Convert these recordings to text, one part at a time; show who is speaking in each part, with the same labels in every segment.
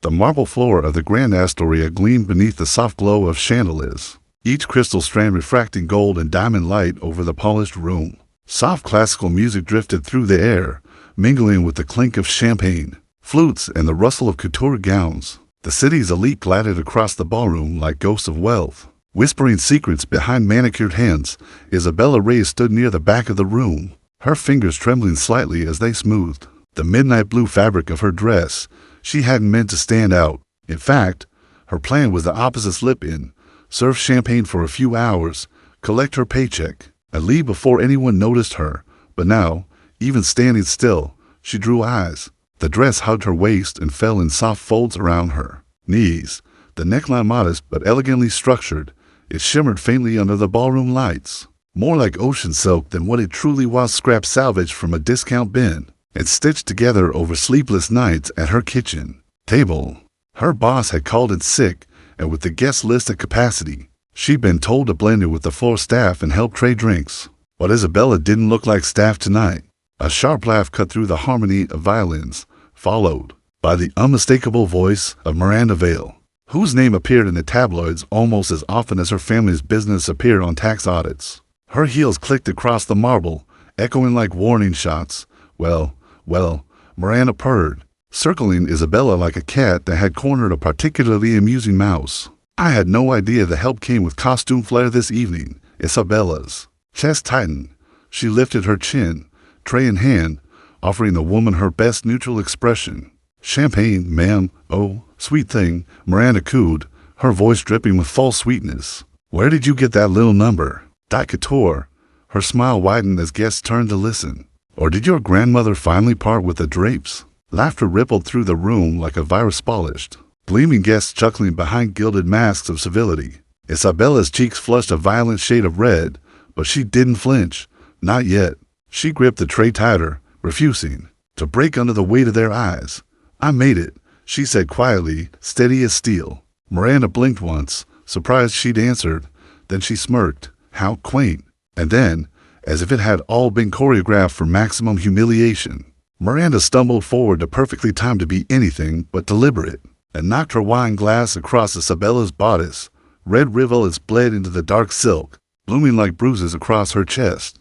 Speaker 1: The marble floor of the Grand Astoria gleamed beneath the soft glow of chandeliers, each crystal strand refracting gold and diamond light over the polished room. Soft classical music drifted through the air, mingling with the clink of champagne, flutes, and the rustle of couture gowns. The city's elite glided across the ballroom like ghosts of wealth. Whispering secrets behind manicured hands, Isabella Reyes stood near the back of the room, her fingers trembling slightly as they smoothed the midnight blue fabric of her dress. She hadn't meant to stand out. In fact, her plan was the opposite: slip in, serve champagne for a few hours, collect her paycheck, and leave before anyone noticed her. But now, even standing still, she drew eyes. The dress hugged her waist and fell in soft folds around her knees, the neckline modest but elegantly structured. It shimmered faintly under the ballroom lights, more like ocean silk than what it truly was, scrap salvaged from a discount bin and stitched together over sleepless nights at her kitchen table. Her boss had called in sick, and with the guest list at capacity, she'd been told to blend it with the floor staff and help trade drinks. But Isabella didn't look like staff tonight. A sharp laugh cut through the harmony of violins, followed by the unmistakable voice of Miranda Vale, whose name appeared in the tabloids almost as often as her family's business appeared on tax audits. Her heels clicked across the marble, echoing like warning shots. Well, Miranda purred, circling Isabella like a cat that had cornered a particularly amusing mouse. I had no idea the help came with costume flair this evening. Isabella's chest tightened. She lifted her chin, tray in hand, offering the woman her best neutral expression. Champagne, ma'am. Oh, sweet thing, Miranda cooed, her voice dripping with false sweetness. Where did you get that little number? Haute couture. Her smile widened as guests turned to listen. Or did your grandmother finally part with the drapes? Laughter rippled through the room like a virus polished, gleaming guests chuckling behind gilded masks of civility. Isabella's cheeks flushed a violent shade of red, but she didn't flinch. Not yet. She gripped the tray tighter, refusing to break under the weight of their eyes. I made it, she said quietly, steady as steel. Miranda blinked once, surprised she'd answered. Then she smirked. How quaint. And then, as if it had all been choreographed for maximum humiliation, Miranda stumbled forward, the perfectly timed to be anything but deliberate, and knocked her wine glass across Isabella's bodice. Red rivulets bled into the dark silk, blooming like bruises across her chest.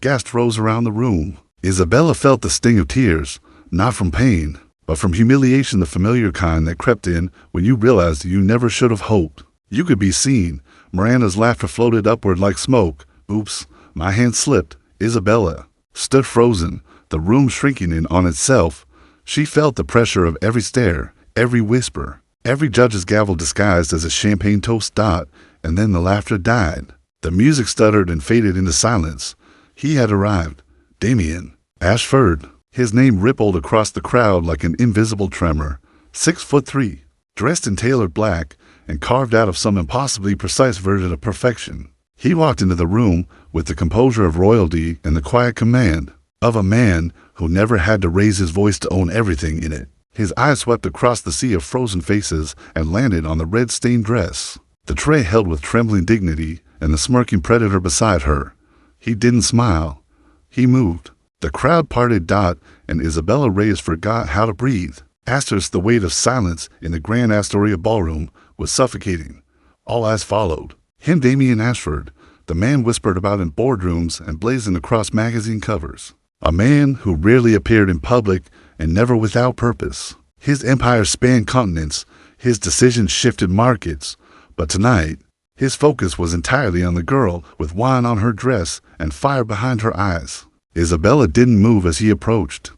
Speaker 1: Gasps rose around the room. Isabella felt the sting of tears, not from pain, but from humiliation, the familiar kind that crept in when you realized you never should have hoped you could be seen. Miranda's laughter floated upward like smoke. Oops, my hand slipped. Isabella stood frozen, the room shrinking in on itself. She felt the pressure of every stare, every whisper, every judge's gavel disguised as a champagne toast. And then the laughter died. The music stuttered and faded into silence. He had arrived. Damien Ashford. His name rippled across the crowd like an invisible tremor. 6'3", dressed in tailored black and carved out of some impossibly precise version of perfection. He walked into the room with the composure of royalty and the quiet command of a man who never had to raise his voice to own everything in it. His eyes swept across the sea of frozen faces and landed on the red-stained dress, the tray held with trembling dignity, and the smirking predator beside her. He didn't smile. He moved. The crowd parted. And Isabella Reyes forgot how to breathe. The weight of silence in the Grand Astoria ballroom was suffocating. All eyes followed him. Damien Ashford, the man whispered about in boardrooms and blazoned across magazine covers. A man who rarely appeared in public and never without purpose. His empire spanned continents. His decisions shifted markets. But tonight, his focus was entirely on the girl with wine on her dress and fire behind her eyes. Isabella didn't move as he approached.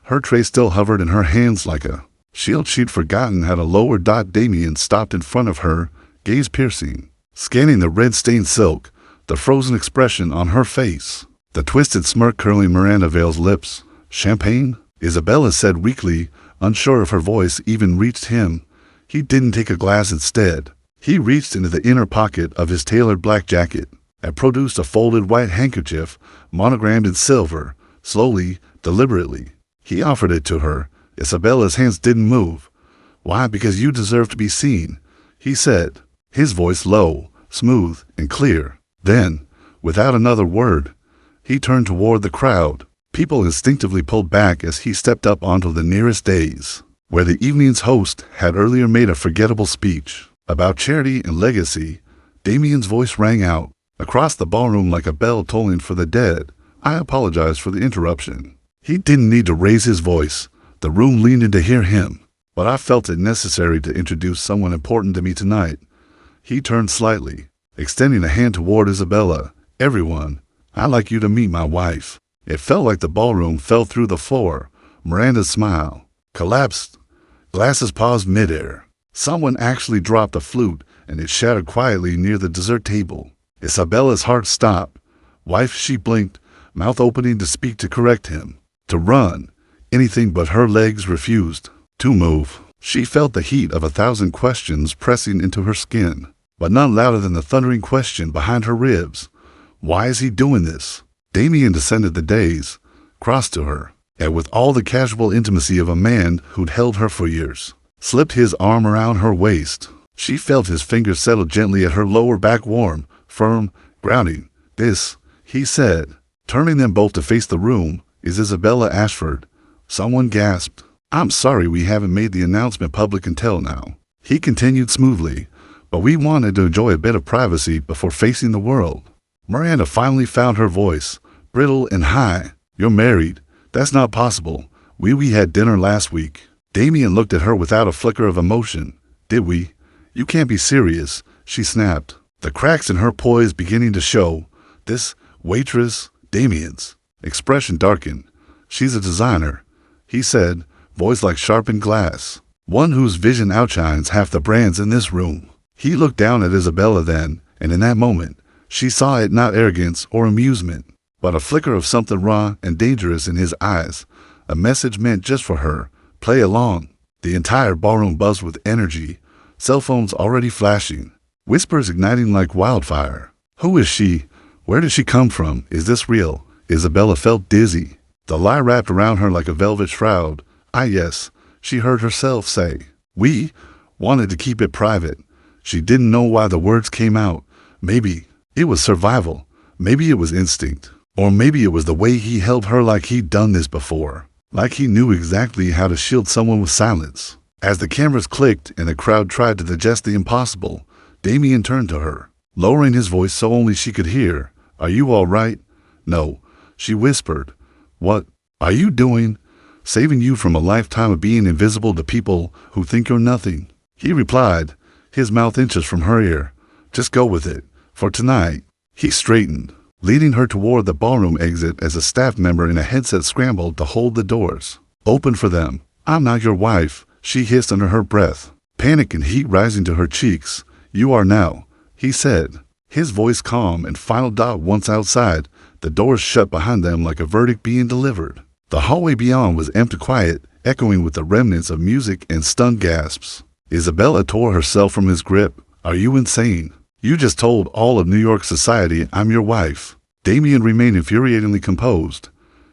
Speaker 1: Her tray still hovered in her hands like a shield she'd forgotten how to lower. Damien stopped in front of her, gaze piercing, scanning the red-stained silk, the frozen expression on her face, the twisted smirk curling Miranda Vale's lips. Champagne? Isabella said weakly, unsure if her voice even reached him. He didn't take a glass. Instead, he reached into the inner pocket of his tailored black jacket and produced a folded white handkerchief, monogrammed in silver. Slowly, deliberately, he offered it to her. Isabella's hands didn't move. Why? Because you deserve to be seen, he said, his voice low, smooth, and clear. Then, without another word, he turned toward the crowd. People instinctively pulled back as he stepped up onto the nearest dais. where the evening's host had earlier made a forgettable speech about charity and legacy. Damien's voice rang out across the ballroom like a bell tolling for the dead. I apologize for the interruption. He didn't need to raise his voice. The room leaned in to hear him, but I felt it necessary to introduce someone important to me tonight. He turned slightly, extending a hand toward Isabella. Everyone, I'd like you to meet my wife. It felt like the ballroom fell through the floor. Miranda's smile collapsed. Glasses paused midair. Someone actually dropped a flute, and it shattered quietly near the dessert table. Isabella's heart stopped. Wife, she blinked, mouth opening to speak, to correct him, to run. Anything but her legs refused to move. She felt the heat of 1,000 questions pressing into her skin, but none louder than the thundering question behind her ribs. Why is he doing this? Damien descended the dais, crossed to her, and with all the casual intimacy of a man who'd held her for years, slipped his arm around her waist. She felt his fingers settle gently at her lower back, warm, firm, grounding. This, he said, turning them both to face the room, is Isabella Ashford. Someone gasped. I'm sorry we haven't made the announcement public until now. He continued smoothly, but we wanted to enjoy a bit of privacy before facing the world. Miranda finally found her voice, brittle and high. You're married. That's not possible. We had dinner last week. Damien looked at her without a flicker of emotion. Did we? You can't be serious, she snapped, the cracks in her poise beginning to show. This waitress, Damien's expression darkened. She's a designer, he said, voice like sharpened glass, one whose vision outshines half the brands in this room. He looked down at Isabella then, and in that moment, she saw it not arrogance or amusement, but a flicker of something raw and dangerous in his eyes, a message meant just for her. Play along. The entire ballroom buzzed with energy, cell phones already flashing, whispers igniting like wildfire. Who is she? Where did she come from? Is this real? Isabella felt dizzy. The lie wrapped around her like a velvet shroud. Yes, she heard herself say. We wanted to keep it private. She didn't know why the words came out. Maybe it was survival. Maybe it was instinct. Or maybe it was the way he held her, like he'd done this before. Like he knew exactly how to shield someone with silence. As the cameras clicked and the crowd tried to digest the impossible, Damien turned to her, lowering his voice so only she could hear. Are you all right? No, she whispered. What are you doing? Saving you from a lifetime of being invisible to people who think you're nothing. He replied, his mouth inches from her ear. Just go with it. For tonight. He straightened, leading her toward the ballroom exit as a staff member in a headset scrambled to hold the doors open for them. I'm not your wife, she hissed under her breath, panic and heat rising to her cheeks. You are now, he said, his voice calm and final. Once outside, the doors shut behind them like a verdict being delivered. The hallway beyond was empty, quiet, echoing with the remnants of music and stunned gasps. Isabella tore herself from his grip. Are you insane? You just told all of New York society I'm your wife. Damien remained infuriatingly composed.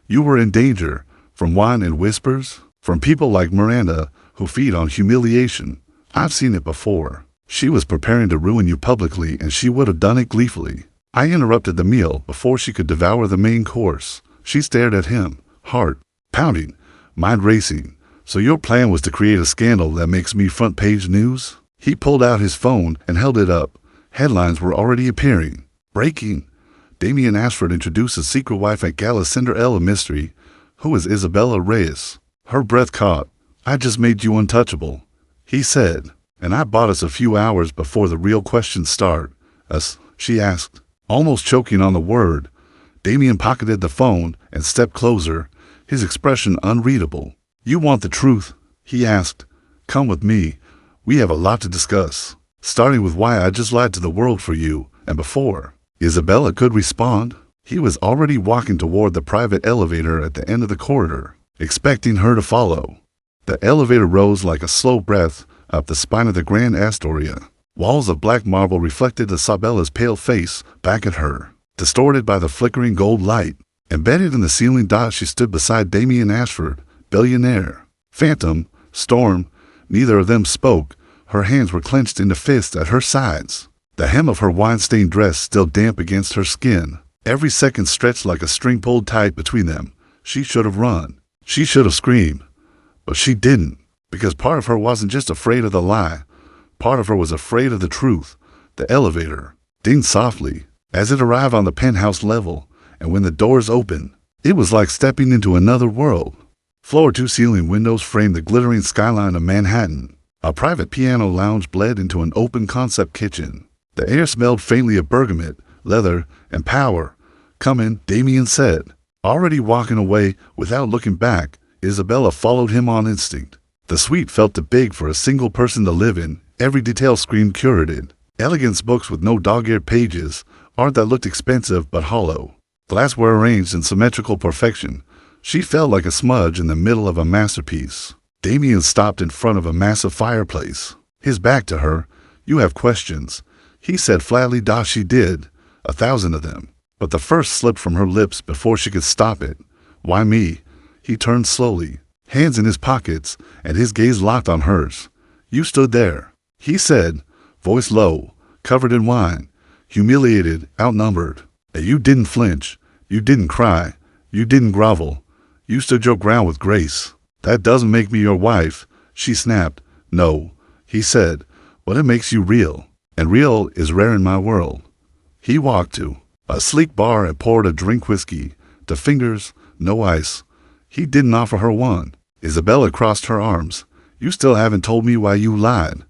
Speaker 1: You were in danger, from wine and whispers, from people like Miranda who feed on humiliation. I've seen it before. She was preparing to ruin you publicly, and she would have done it gleefully. I interrupted the meal before she could devour the main course. She stared at him, heart pounding, mind racing. So your plan was to create a scandal that makes me front page news? He pulled out his phone and held it up. Headlines were already appearing. Breaking. Damien Ashford introduced his secret wife at Gala, Cinderella mystery. Who is Isabella Reyes? Her breath caught. I just made you untouchable, he said, and I bought us a few hours before the real questions start. Us, she asked, almost choking on the word. Damien pocketed the phone and stepped closer, his expression unreadable. You want the truth? He asked. Come with me. We have a lot to discuss, starting with why I just lied to the world for you, and before Isabella could respond, he was already walking toward the private elevator at the end of the corridor, expecting her to follow. The elevator rose like a slow breath up the spine of the Grand Astoria. Walls of black marble reflected Isabella's pale face back at her, distorted by the flickering gold light. Embedded in the ceiling, she stood beside Damien Ashford, Billionaire. Phantom, Storm, neither of them spoke. Her hands were clenched into fists at her sides, the hem of her wine-stained dress still damp against her skin. Every second stretched like a string pulled tight between them. She should have run. She should have screamed. But she didn't. Because part of her wasn't just afraid of the lie. Part of her was afraid of the truth. The elevator dinged softly as it arrived on the penthouse level, and when the doors opened, it was like stepping into another world. Floor-to-ceiling windows framed the glittering skyline of Manhattan. A private piano lounge bled into an open-concept kitchen. The air smelled faintly of bergamot, leather, and power. "Come in," Damien said. Already walking away without looking back, Isabella followed him on instinct. The suite felt too big for a single person to live in. Every detail screamed curated. Elegance books with no dog-eared pages, art that looked expensive but hollow. Glassware arranged in symmetrical perfection. She felt like a smudge in the middle of a masterpiece. Damien stopped in front of a massive fireplace, his back to her. "You have questions," he said flatly. She did, 1,000 of them. But the first slipped from her lips before she could stop it. "Why me?" He turned slowly, hands in his pockets, and his gaze locked on hers. "You stood there," he said, voice low, covered in wine, humiliated, outnumbered. "And you didn't flinch. You didn't cry. You didn't grovel. You stood your ground with grace." "That doesn't make me your wife," she snapped. "No," he said, "but it makes you real. And real is rare in my world." He walked to a sleek bar and poured a drink whiskey. To fingers, no ice. He didn't offer her one. Isabella crossed her arms. "You still haven't told me why you lied."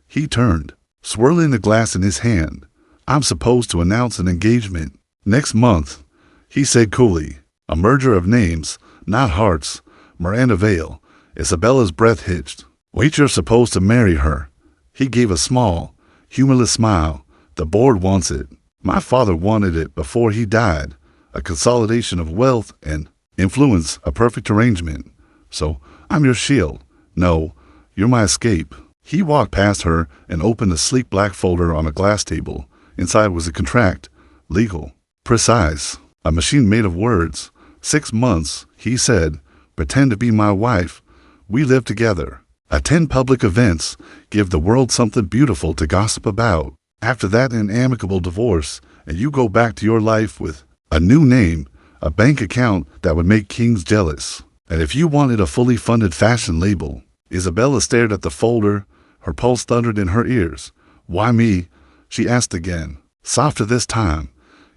Speaker 1: He turned, swirling the glass in his hand. "I'm supposed to announce an engagement next month," he said coolly. "A merger of names, not hearts. Miranda Vale." Isabella's breath hitched. "Wait, you're supposed to marry her." He gave a small, humorless smile. "The board wants it. My father wanted it before he died. A consolidation of wealth and influence, a perfect arrangement. So I'm your shield. No, you're my escape." He walked past her and opened a sleek black folder on a glass table. Inside was a contract, legal, precise, a machine made of words. 6 months, he said. Pretend to be my wife. We live together. Attend public events. Give the world something beautiful to gossip about. After that, an amicable divorce, and you go back to your life with a new name, a bank account that would make kings jealous. And if you wanted a fully funded fashion label. Isabella stared at the folder. Her pulse thundered in her ears. "Why me?" she asked again, softer this time.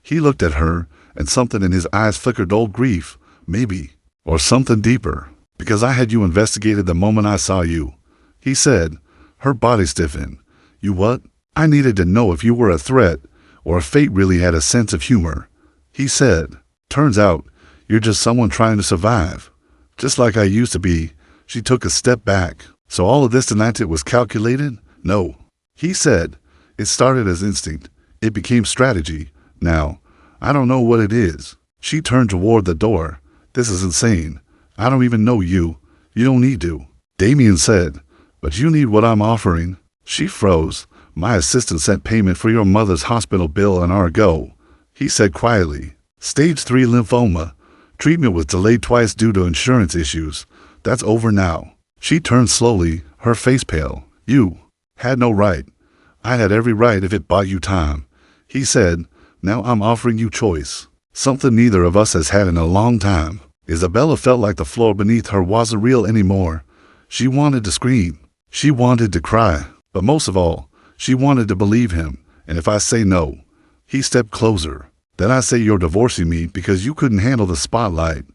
Speaker 1: He looked at her, and something in his eyes flickered. Old grief, maybe, or something deeper. "Because I had you investigated the moment I saw you," he said. Her body stiffened. "You what?" "I needed to know if you were a threat, or if fate really had a sense of humor," he said. "Turns out, you're just someone trying to survive. Just like I used to be." She took a step back. "So all of this tonight, it was calculated?" "No," he said. "It started as instinct. It became strategy. Now, I don't know what it is." She turned toward the door. "This is insane. I don't even know you. You don't need to," Damien said. "But you need what I'm offering." She froze. "My assistant sent payment for your mother's hospital bill an hour ago," he said quietly. "Stage 3 lymphoma. Treatment was delayed twice due to insurance issues. That's over now." She turned slowly, her face pale. "You had no right." "I had every right if it bought you time," he said. "Now I'm offering you choice. Something neither of us has had in a long time." Isabella felt like the floor beneath her wasn't real anymore. She wanted to scream. She wanted to cry. But most of all, she wanted to believe him. "And if I say no," he stepped closer, "then I say you're divorcing me because you couldn't handle the spotlight.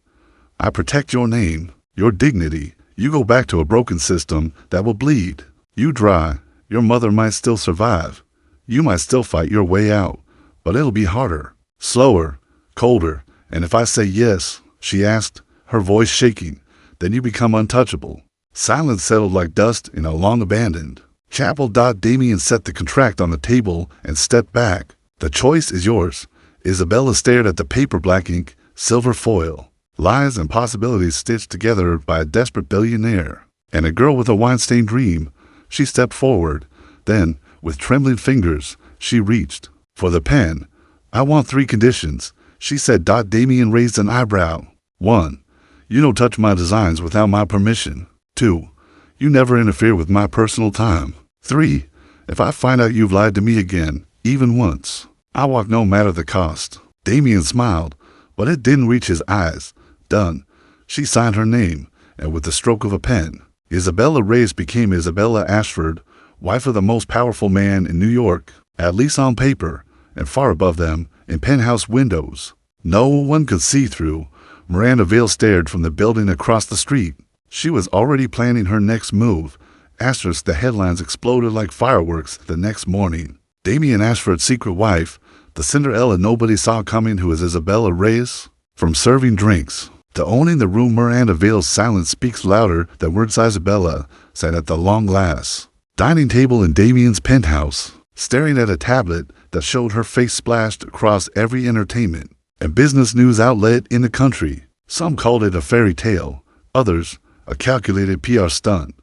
Speaker 1: I protect your name, your dignity. You go back to a broken system that will bleed. You dry. Your mother might still survive. You might still fight your way out. But it'll be harder, slower, colder. And if I say yes," she asked, her voice shaking, "then you become untouchable." Silence settled like dust in a long abandoned chapel. Damien set the contract on the table and stepped back. "The choice is yours." Isabella stared at the paper, black ink, silver foil. Lies and possibilities stitched together by a desperate billionaire and a girl with a wine-stained dream. She stepped forward. Then, with trembling fingers, she reached for the pen. "I want 3 conditions," she said. Damien raised an eyebrow. 1. You don't touch my designs without my permission. 2. You never interfere with my personal time. 3. If I find out you've lied to me again, even once, I walk no matter the cost. Damien smiled, but it didn't reach his eyes. "Done." She signed her name, and with the stroke of a pen, Isabella Reyes became Isabella Ashford, wife of the most powerful man in New York, at least on paper, and far above them, in penthouse windows. No one could see through. Miranda Vale stared from the building across the street. She was already planning her next move. Asterisk, the headlines exploded like fireworks the next morning. Damien Ashford's secret wife, the Cinderella nobody saw coming who is Isabella Reyes. From serving drinks to owning the room, Miranda Vale's silence speaks louder than words. Isabella sat at the long glass dining table in Damien's penthouse, staring at a tablet that showed her face splashed across every entertainment and business news outlet in the country. Some called it a fairy tale, others a calculated PR stunt.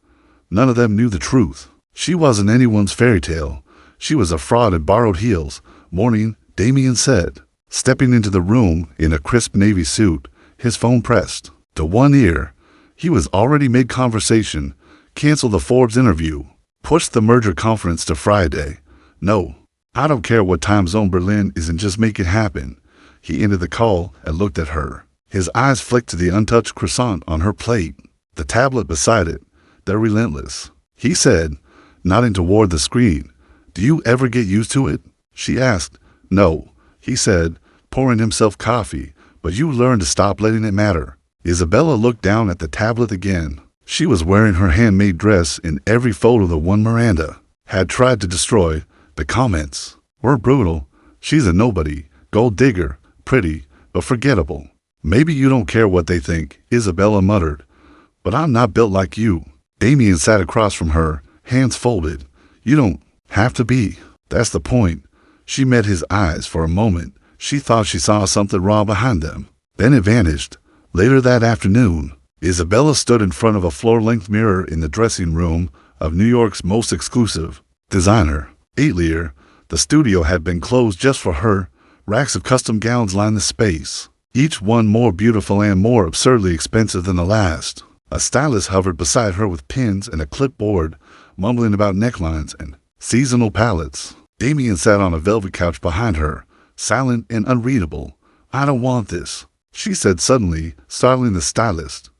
Speaker 1: None of them knew the truth. She wasn't anyone's fairy tale. She was a fraud in borrowed heels. Morning, Damien said, stepping into the room in a crisp navy suit, his phone pressed to one ear. He was already mid-conversation. Cancel the Forbes interview. Push the merger conference to Friday. No, I don't care what time zone Berlin is, and just make it happen. He ended the call and looked at her. His eyes flicked to the untouched croissant on her plate, the tablet beside it. They're relentless, he said, nodding toward the screen. Do you ever get used to it? She asked. No, he said, pouring himself coffee, but you learn to stop letting it matter. Isabella looked down at the tablet again. She was wearing her handmade dress in every photo. The one Miranda had tried to destroy. The comments were brutal. She's a nobody, gold digger, pretty, but forgettable. Maybe you don't care what they think, Isabella muttered. But I'm not built like you. Damien sat across from her, hands folded. You don't have to be. That's the point. She met his eyes for a moment. She thought she saw something raw behind them. Then it vanished. Later that afternoon, Isabella stood in front of a floor-length mirror in the dressing room of New York's most exclusive designer, Atelier. The studio had been closed just for her. Racks of custom gowns lined the space, each one more beautiful and more absurdly expensive than the last. A stylist hovered beside her with pens and a clipboard, mumbling about necklines and seasonal palettes. Damien sat on a velvet couch behind her, silent and unreadable. I don't want this, she said suddenly, startling the stylist.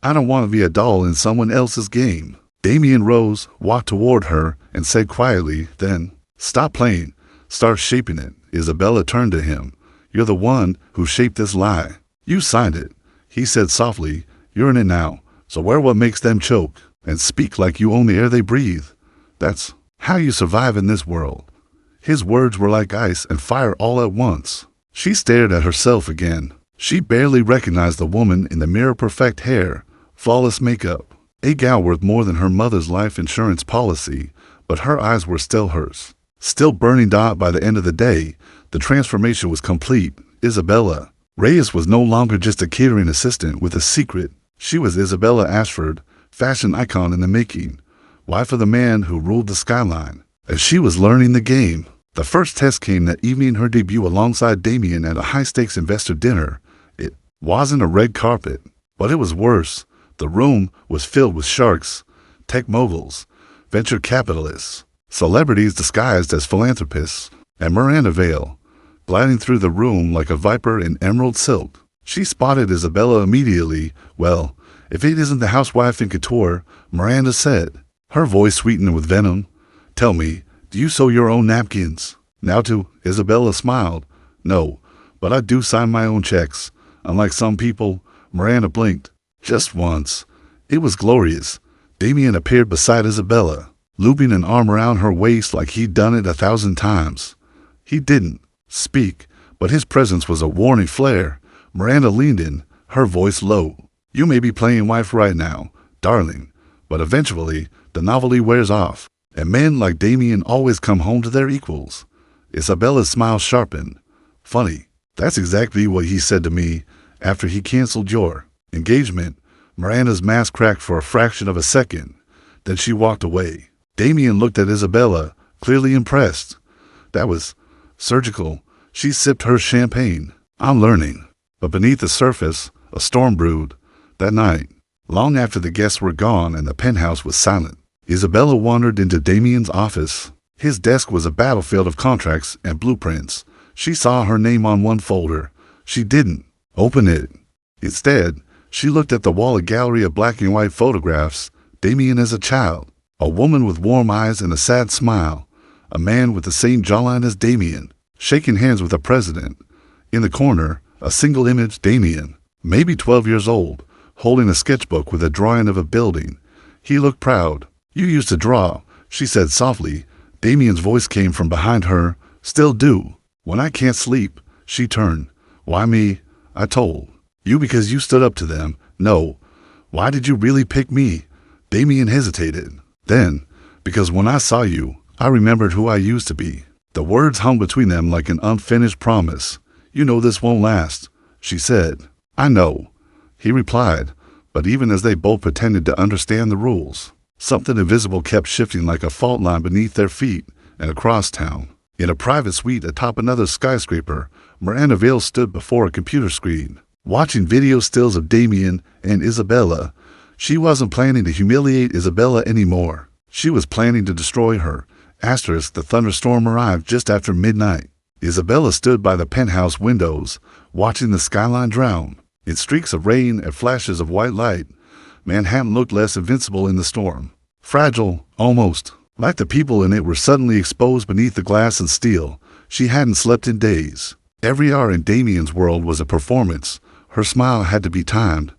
Speaker 1: I don't want to be a doll in someone else's game. Damien rose, walked toward her, and said quietly, then, stop playing, start shaping it. Isabella turned to him. You're the one who shaped this lie. You signed it, he said softly. You're in it now, so wear what makes them choke, and speak like you own the air they breathe. That's how you survive in this world. His words were like ice and fire all at once. She stared at herself again. She barely recognized the woman in the mirror. Perfect hair, flawless makeup, a gown worth more than her mother's life insurance policy, but her eyes were still hers, still burning. By the end of the day, the transformation was complete. Isabella Reyes was no longer just a catering assistant with a secret. She was Isabella Ashford, fashion icon in the making, wife of the man who ruled the skyline. As she was learning the game, the first test came that evening, her debut alongside Damien at a high-stakes investor dinner. It wasn't a red carpet, but it was worse. The room was filled with sharks, tech moguls, venture capitalists, celebrities disguised as philanthropists, and Miranda Vale, gliding through the room like a viper in emerald silk. She spotted Isabella immediately. Well, if it isn't the housewife in couture, Miranda said, her voice sweetened with venom. Tell me, do you sew your own napkins? Now to Isabella smiled. No, but I do sign my own checks. Unlike some people, Miranda blinked. Just once. It was glorious. Damien appeared beside Isabella, looping an arm around her waist like he'd done it 1,000 times. He didn't speak, but his presence was a warning flare. Miranda leaned in, her voice low. You may be playing wife right now, darling, but eventually the novelty wears off, and men like Damien always come home to their equals. Isabella's smile sharpened. Funny, that's exactly what he said to me after he canceled your engagement. Miranda's mask cracked for a fraction of a second. Then she walked away. Damien looked at Isabella, clearly impressed. That was surgical. She sipped her champagne. I'm learning. But beneath the surface, a storm brewed. That night, long after the guests were gone and the penthouse was silent, Isabella wandered into Damien's office. His desk was a battlefield of contracts and blueprints. She saw her name on one folder. She didn't open it. Instead, she looked at the wall, a gallery of black and white photographs, Damien as a child, a woman with warm eyes and a sad smile, a man with the same jawline as Damien, shaking hands with a president. In the corner, a single image, Damien, maybe 12 years old, holding a sketchbook with a drawing of a building. He looked proud. "You used to draw," she said softly. Damien's voice came from behind her. "Still do. When I can't sleep." She turned. "Why me?" I told. "You because you stood up to them." "No. Why did you really pick me?" Damien hesitated. "Then, because when I saw you, I remembered who I used to be." The words hung between them like an unfinished promise. "You know this won't last," she said. "I know," he replied, but even as they both pretended to understand the rules, something invisible kept shifting like a fault line beneath their feet and across town. In a private suite atop another skyscraper, Miranda Vale stood before a computer screen, watching video stills of Damien and Isabella. She wasn't planning to humiliate Isabella anymore. She was planning to destroy her. Asterisk, the thunderstorm arrived just after midnight. Isabella stood by the penthouse windows, watching the skyline drown. In streaks of rain and flashes of white light, Manhattan looked less invincible in the storm. Fragile, almost, like the people in it were suddenly exposed beneath the glass and steel. She hadn't slept in days. Every hour in Damien's world was a performance. Her smile had to be timed.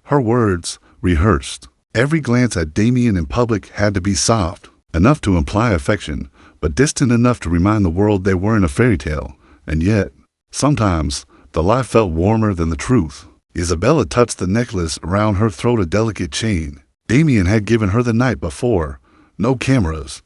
Speaker 1: Her words, rehearsed. Every glance at Damien in public had to be soft, enough to imply affection, but distant enough to remind the world they weren't a fairy tale. And yet, sometimes, the lie felt warmer than the truth. Isabella touched the necklace around her throat, a delicate chain Damien had given her the night before. No cameras,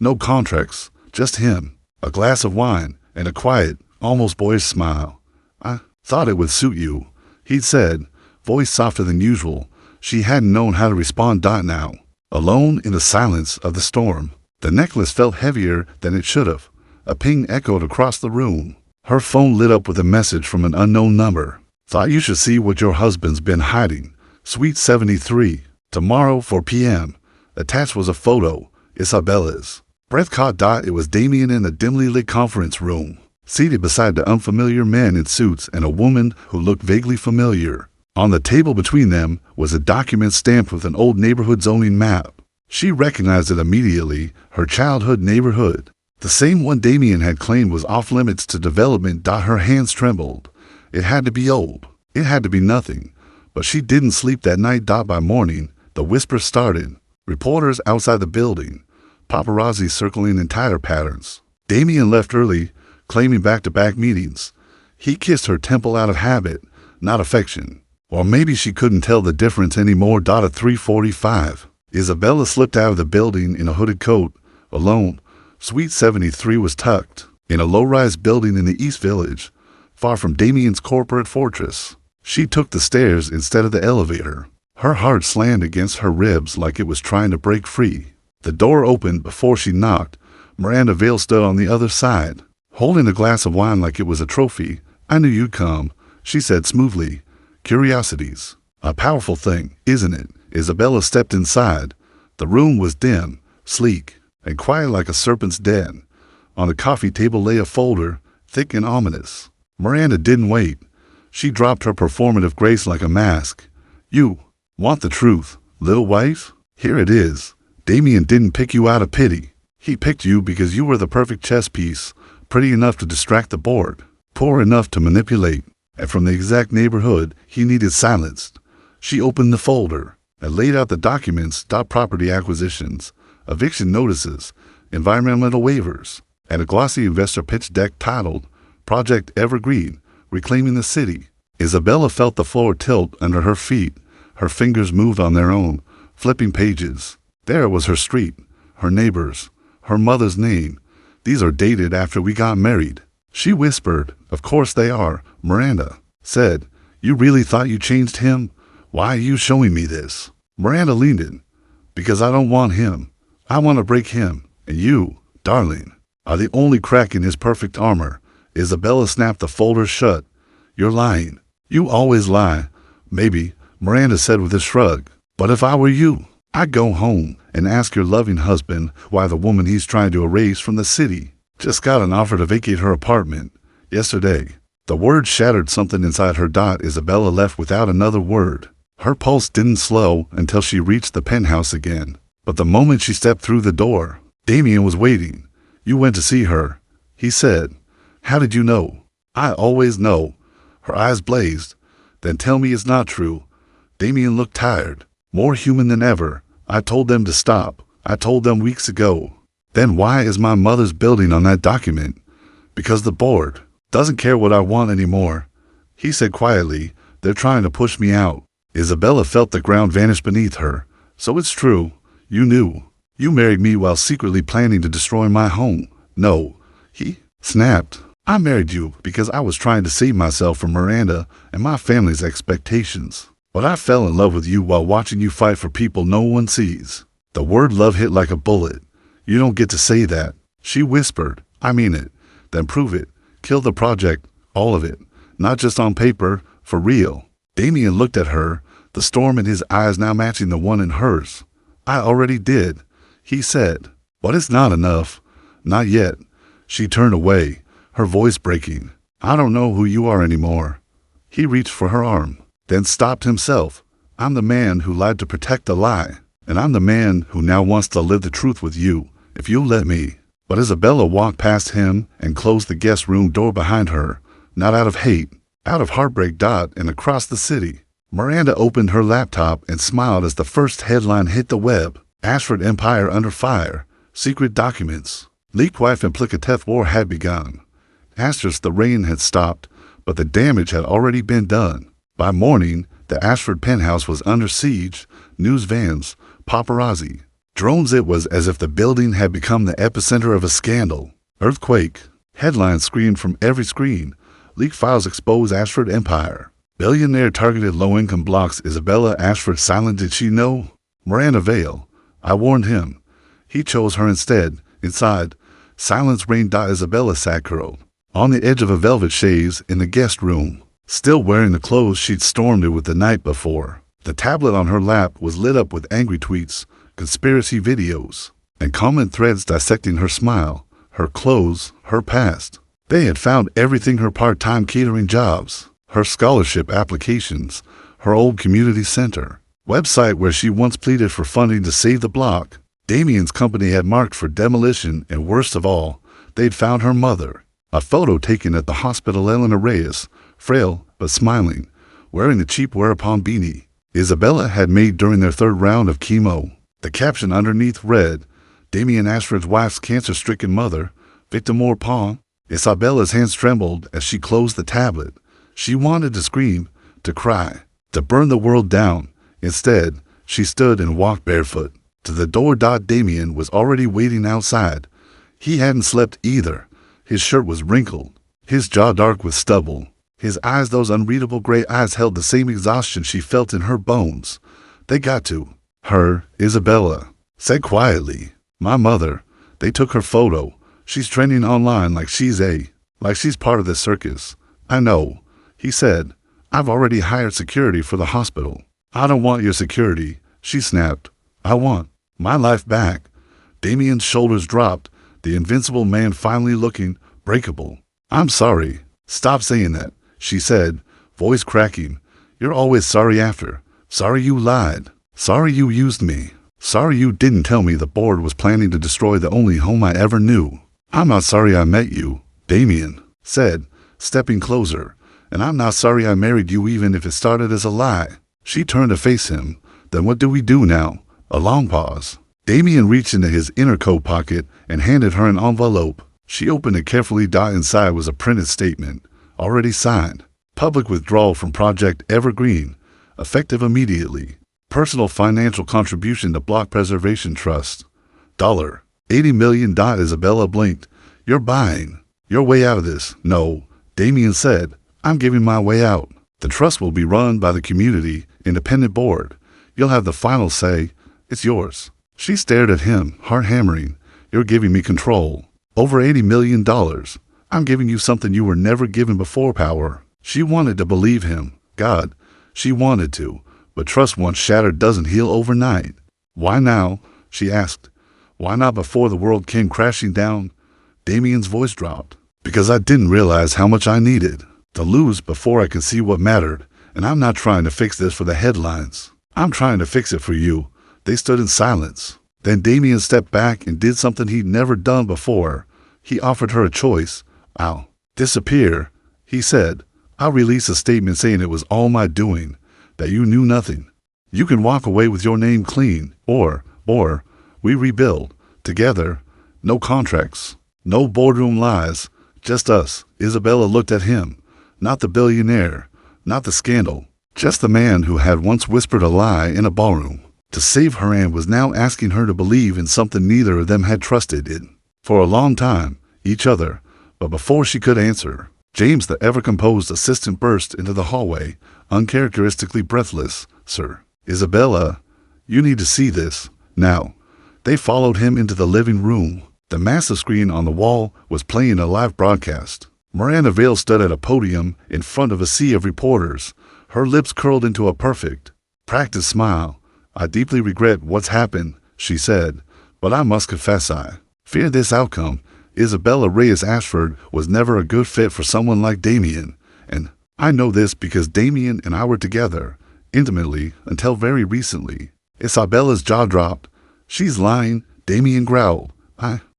Speaker 1: no contracts, just him, a glass of wine, and a quiet, almost boyish smile. "I thought it would suit you," he'd said, voice softer than usual. She hadn't known how to respond. Now, alone in the silence of the storm, the necklace felt heavier than it should have. A ping echoed across the room. Her phone lit up with a message from an unknown number. "Thought you should see what your husband's been hiding. Suite 73. Tomorrow, 4 p.m. Attached was a photo, Isabella's. Breath caught. It was Damien in a dimly lit conference room, seated beside the unfamiliar man in suits and a woman who looked vaguely familiar. On the table between them was a document stamped with an old neighborhood zoning map. She recognized it immediately, her childhood neighborhood. The same one Damien had claimed was off limits to development. Her hands trembled. It had to be old. It had to be nothing. But she didn't sleep that night. By morning, the whispers started. Reporters outside the building. Paparazzi circling in tighter patterns. Damien left early, claiming back-to-back meetings. He kissed her temple out of habit, not affection. Or maybe she couldn't tell the difference anymore. At 3:45, Isabella slipped out of the building in a hooded coat, alone. Suite 73 was tucked in a low-rise building in the East Village, far from Damien's corporate fortress. She took the stairs instead of the elevator. Her heart slammed against her ribs like it was trying to break free. The door opened before she knocked. Miranda Vale stood on the other side, holding a glass of wine like it was a trophy. "I knew you'd come," she said smoothly. "Curiosity's a powerful thing, isn't it?" Isabella stepped inside. The room was dim, sleek, and quiet like a serpent's den. On the coffee table lay a folder, thick and ominous. Miranda didn't wait. She dropped her performative grace like a mask. "You want the truth, little wife? Here it is. Damien didn't pick you out of pity. He picked you because you were the perfect chess piece, pretty enough to distract the board, poor enough to manipulate, and from the exact neighborhood he needed silenced." She opened the folder and laid out the documents. Property acquisitions, eviction notices, environmental waivers, and a glossy investor pitch deck titled Project Evergreen, Reclaiming the City. Isabella felt the floor tilt under her feet. Her fingers moved on their own, flipping pages. There was her street, her neighbors, her mother's name. "These are dated after we got married," she whispered. "Of course they are," Miranda said. "You really thought you changed him? Why are you showing me this?" Miranda leaned in. "Because I don't want him. I want to break him. And you, darling, are the only crack in his perfect armor." Isabella snapped the folder shut. "You're lying. You always lie." "Maybe," Miranda said with a shrug. "But if I were you, I'd go home and ask your loving husband why the woman he's trying to erase from the city just got an offer to vacate her apartment yesterday." The word shattered something inside her. Isabella left without another word. Her pulse didn't slow until she reached the penthouse again. But the moment she stepped through the door, Damien was waiting. "You went to see her," he said. "How did you know?" "I always know." Her eyes blazed. "Then tell me it's not true." Damien looked tired, more human than ever. "I told them to stop. I told them weeks ago." "Then why is my mother's building on that document?" "Because the board doesn't care what I want anymore," he said quietly. "They're trying to push me out." Isabella felt the ground vanish beneath her. "So it's true. You knew. You married me while secretly planning to destroy my home." "No," he snapped. "I married you because I was trying to save myself from Miranda and my family's expectations. But I fell in love with you while watching you fight for people no one sees." The word love hit like a bullet. "You don't get to say that," she whispered. "I mean it." "Then prove it. Kill the project. All of it. Not just on paper, for real." Damien looked at her, the storm in his eyes now matching the one in hers. "I already did," he said. "But it's not enough. Not yet." She turned away, her voice breaking. "I don't know who you are anymore." He reached for her arm, then stopped himself. "I'm the man who lied to protect a lie, and I'm the man who now wants to live the truth with you, if you'll let me." But Isabella walked past him and closed the guest room door behind her, not out of hate, out of heartbreak. And across the city, Miranda opened her laptop and smiled as the first headline hit the web. "Ashford Empire under fire. Secret documents. Leaked wife implicate war had begun." Asterisk, the rain had stopped, but the damage had already been done. By morning, the Ashford penthouse was under siege. News vans, paparazzi, drones. It was as if the building had become the epicenter of a scandal. Earthquake. Headlines screamed from every screen. Leaked files expose Ashford Empire. Billionaire targeted low-income blocks. Isabella Ashford silent. Did she know? Miranda Vale. "I warned him. He chose her instead." Inside, silence reigned. Isabella sat curled on the edge of a velvet chaise in the guest room, still wearing the clothes she'd stormed it with the night before. The tablet on her lap was lit up with angry tweets, conspiracy videos, and comment threads dissecting her smile, her clothes, her past. They had found everything: her part-time catering jobs, her scholarship applications, her old community center website where she once pleaded for funding to save the block. Damien's company had marked for demolition, and worst of all, they'd found her mother. A photo taken at the hospital. Isabella Reyes, frail but smiling, wearing the cheap wear-upon beanie Isabella had made during their third round of chemo. The caption underneath read, "Damien Ashford's wife's cancer-stricken mother, victim or pawn." Isabella's hands trembled as she closed the tablet. She wanted to scream, to cry, to burn the world down. Instead, she stood and walked barefoot to the door. Damien was already waiting outside. He hadn't slept either. His shirt was wrinkled, his jaw dark with stubble. His eyes, those unreadable gray eyes, held the same exhaustion she felt in her bones. "They got to her," Isabella said quietly. "My mother. They took her photo. She's trending online like she's part of the circus." "I know," he said. "I've already hired security for the hospital." "I don't want your security," she snapped. "I want my life back." Damien's shoulders dropped, the invincible man finally looking breakable. "I'm sorry." "Stop saying that," she said, voice cracking. "You're always sorry after. Sorry you lied. Sorry you used me. Sorry you didn't tell me the board was planning to destroy the only home I ever knew." "I'm not sorry I met you," Damien said, stepping closer. "And I'm not sorry I married you, even if it started as a lie." She turned to face him. "Then what do we do now?" A long pause. Damien reached into his inner coat pocket and handed her an envelope. She opened it carefully. Inside was a printed statement, already signed. "Public withdrawal from Project Evergreen, effective immediately. Personal financial contribution to Block Preservation Trust. $80 million. Isabella blinked. "You're buying your way out of this." "No," Damien said. "I'm giving my way out. The trust will be run by the community independent board. You'll have the final say. It's yours." She stared at him, heart hammering. "You're giving me control over $80 million. I'm giving you something you were never given before, power." She wanted to believe him. God, she wanted to. But trust once shattered doesn't heal overnight. "Why now?" she asked. "Why not before the world came crashing down?" Damien's voice dropped. "Because I didn't realize how much I needed to lose before I could see what mattered." And I'm not trying to fix this for the headlines. I'm trying to fix it for you." They stood in silence. Then Damien stepped back and did something he'd never done before. He offered her a choice. "I'll disappear," he said. "I'll release a statement saying it was all my doing, that you knew nothing. You can walk away with your name clean, or we rebuild, together. No contracts, no boardroom lies, just us." Isabella looked at him. Not the billionaire, not the scandal, just the man who had once whispered a lie in a ballroom to save her and was now asking her to believe in something neither of them had trusted in for a long time, each other. But before she could answer, James, the ever-composed assistant, burst into the hallway, uncharacteristically breathless. "Sir, Isabella, you need to see this, now." They followed him into the living room. The massive screen on the wall was playing a live broadcast. Miranda Vale stood at a podium in front of a sea of reporters, her lips curled into a perfect, practiced smile. "I deeply regret what's happened," she said, "but I must confess I fear this outcome. Isabella Reyes Ashford was never a good fit for someone like Damien, and I know this because Damien and I were together, intimately, until very recently." Isabella's jaw dropped. "She's lying," Damien growled.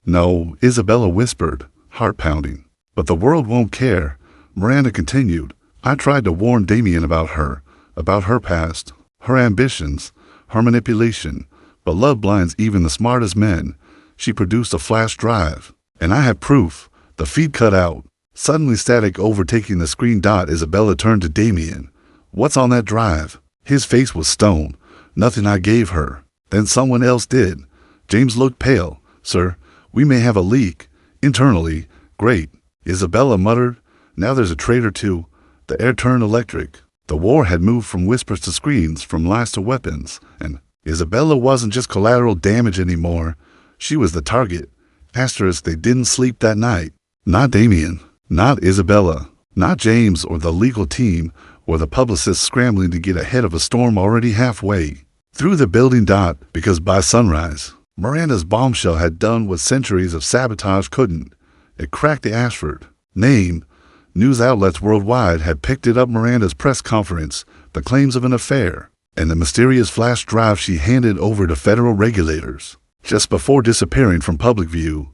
Speaker 1: "No," Isabella whispered, heart pounding. "But the world won't care," Miranda continued. "I tried to warn Damien about her past, her ambitions, her manipulation, but love blinds even the smartest men." She produced a flash drive. "And I have proof." The feed cut out. Suddenly static overtaking the screen. Isabella turned to Damien. "What's on that drive?" His face was stone. "Nothing I gave her." "Then someone else did." James looked pale. "Sir, we may have a leak. Internally." "Great," Isabella muttered. "Now there's a traitor too." The air turned electric. The war had moved from whispers to screens, from lies to weapons, and Isabella wasn't just collateral damage anymore. She was the target. Asterisk, they didn't sleep that night. Not Damien, not Isabella, not James or the legal team, or the publicists scrambling to get ahead of a storm already halfway through the building. Because by sunrise, Miranda's bombshell had done what centuries of sabotage couldn't. It cracked the Ashford name. News outlets worldwide had picked it up. Miranda's press conference, the claims of an affair, and the mysterious flash drive she handed over to federal regulators. Just before disappearing from public view,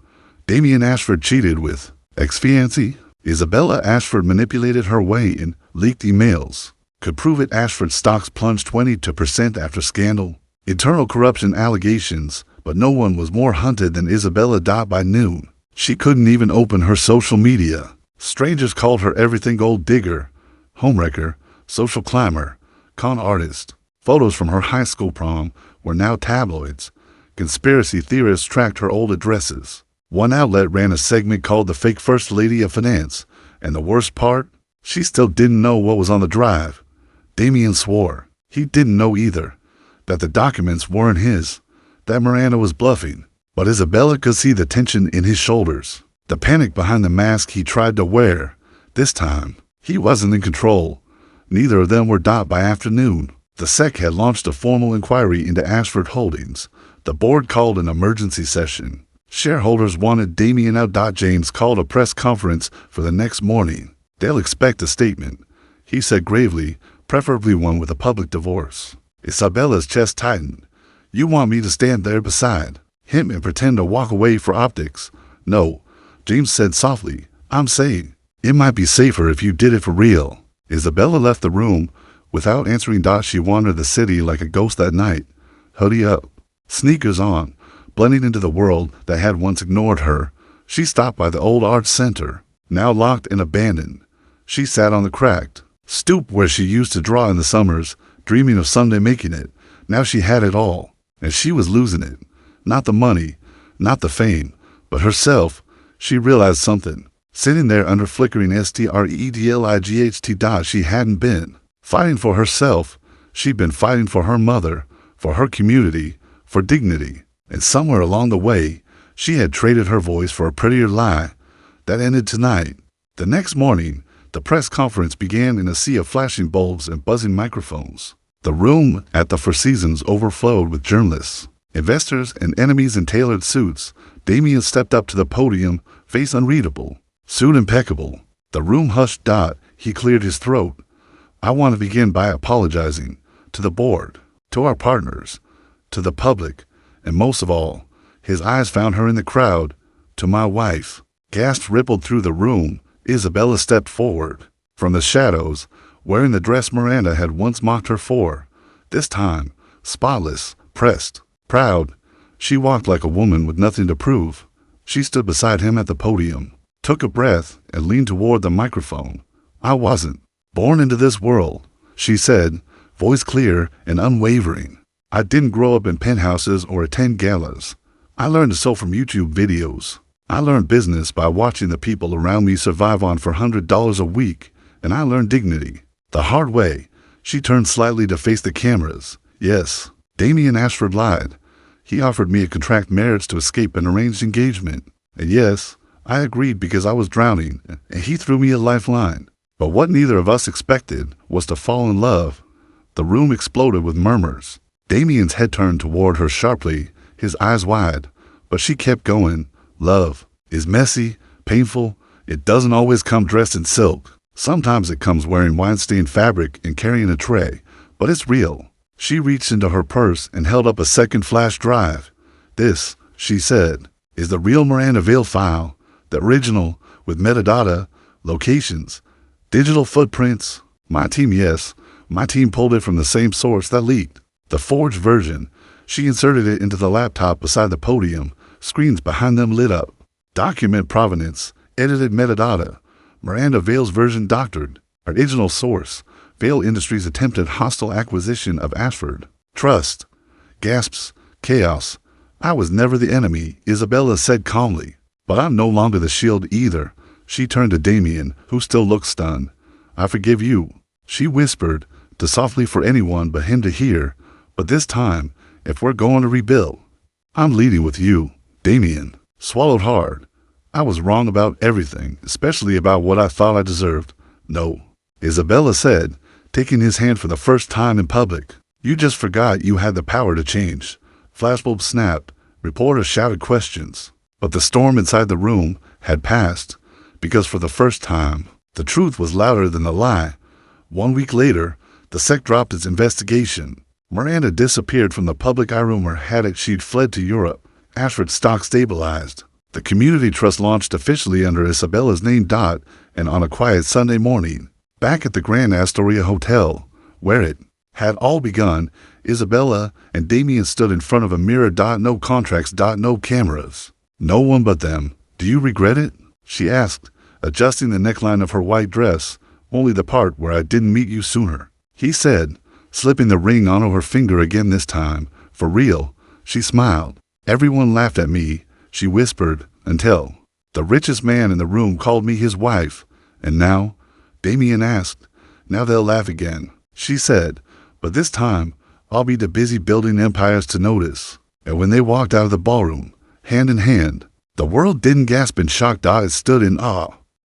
Speaker 1: Damien Ashford cheated with ex-fiancée. Isabella Ashford manipulated her way in, leaked emails. Could prove it. Ashford stocks plunged 20% after scandal. Internal corruption allegations, but no one was more hunted than Isabella. By noon, she couldn't even open her social media. Strangers called her everything: gold digger, homewrecker, social climber, con artist. Photos from her high school prom were now tabloids. Conspiracy theorists tracked her old addresses. One outlet ran a segment called The Fake First Lady of Finance, and the worst part? She still didn't know what was on the drive. Damien swore he didn't know either, that the documents weren't his, that Miranda was bluffing. But Isabella could see the tension in his shoulders, the panic behind the mask he tried to wear. This time, he wasn't in control. Neither of them were. By afternoon, the SEC had launched a formal inquiry into Ashford Holdings. The board called an emergency session. Shareholders wanted Damien out. James called a press conference for the next morning. "They'll expect a statement," he said gravely, "preferably one with a public divorce." Isabella's chest tightened. "You want me to stand there beside him and pretend to walk away for optics?" "No," James said softly. "I'm saying it might be safer if you did it for real." Isabella left the room without answering. She wandered the city like a ghost that night, hoodie up, sneakers on, blending into the world that had once ignored her. She stopped by the old art center, now locked and abandoned. She sat on the cracked stoop where she used to draw in the summers, dreaming of someday making it. Now she had it all, and she was losing it. Not the money, not the fame, but herself. She realized something. Sitting there under flickering streetlight, she hadn't been fighting for herself. She'd been fighting for her mother, for her community, for dignity. And somewhere along the way, she had traded her voice for a prettier lie. That ended tonight. The next morning, the press conference began in a sea of flashing bulbs and buzzing microphones. The room at the Four Seasons overflowed with journalists, investors, and enemies in tailored suits. Damien stepped up to the podium, face unreadable, suit impeccable. The room hushed. He cleared his throat. I want to begin by apologizing to the board, to our partners, to the public, and most of all, his eyes found her in the crowd, to my wife. Gasps rippled through the room. Isabella stepped forward from the shadows, wearing the dress Miranda had once mocked her for. This time, spotless, pressed, proud, she walked like a woman with nothing to prove. She stood beside him at the podium, took a breath, and leaned toward the microphone. I wasn't born into this world, she said, voice clear and unwavering. I didn't grow up in penthouses or attend galas. I learned to sew from YouTube videos. I learned business by watching the people around me survive on $400 a week, and I learned dignity the hard way. She turned slightly to face the cameras. Yes, Damien Ashford lied. He offered me a contract marriage to escape an arranged engagement. And yes, I agreed because I was drowning, and he threw me a lifeline. But what neither of us expected was to fall in love. The room exploded with murmurs. Damien's head turned toward her sharply, his eyes wide. But she kept going. Love is messy, painful. It doesn't always come dressed in silk. Sometimes it comes wearing wine-stained fabric and carrying a tray. But it's real. She reached into her purse and held up a second flash drive. This, she said, is the real Miranda Vale file. The original, with metadata, locations, digital footprints. My team, yes, my team pulled it from the same source that leaked. The forged version. She inserted it into the laptop beside the podium. Screens behind them lit up. Document provenance. Edited metadata. Miranda Vale's version doctored. Original source. Vale Industries' attempted hostile acquisition of Ashford. Trust. Gasps. Chaos. I was never the enemy, Isabella said calmly. But I'm no longer the shield either. She turned to Damien, who still looked stunned. I forgive you, she whispered, too softly for anyone but him to hear. But this time, if we're going to rebuild, I'm leading with you. Damien swallowed hard. I was wrong about everything, especially about what I thought I deserved. No, Isabella said, taking his hand for the first time in public. You just forgot you had the power to change. Flashbulbs snapped. Reporters shouted questions. But the storm inside the room had passed, because for the first time, the truth was louder than the lie. 1 week later, the SEC dropped its investigation. Miranda disappeared from the public eye. Rumor had it she'd fled to Europe. Ashford's stock stabilized. The community trust launched officially under Isabella's name. And on a quiet Sunday morning, back at the Grand Astoria Hotel, where it had all begun, Isabella and Damien stood in front of a mirror. No contracts. No cameras. No one but them. Do you regret it? She asked, adjusting the neckline of her white dress. Only the part where I didn't meet you sooner, he said, slipping the ring onto her finger again this time. For real, she smiled. Everyone laughed at me, she whispered, until the richest man in the room called me his wife. And now? Damien asked. Now they'll laugh again, she said, but this time I'll be too busy building empires to notice. And when they walked out of the ballroom, hand in hand, the world didn't gasp in shock. It stood in awe.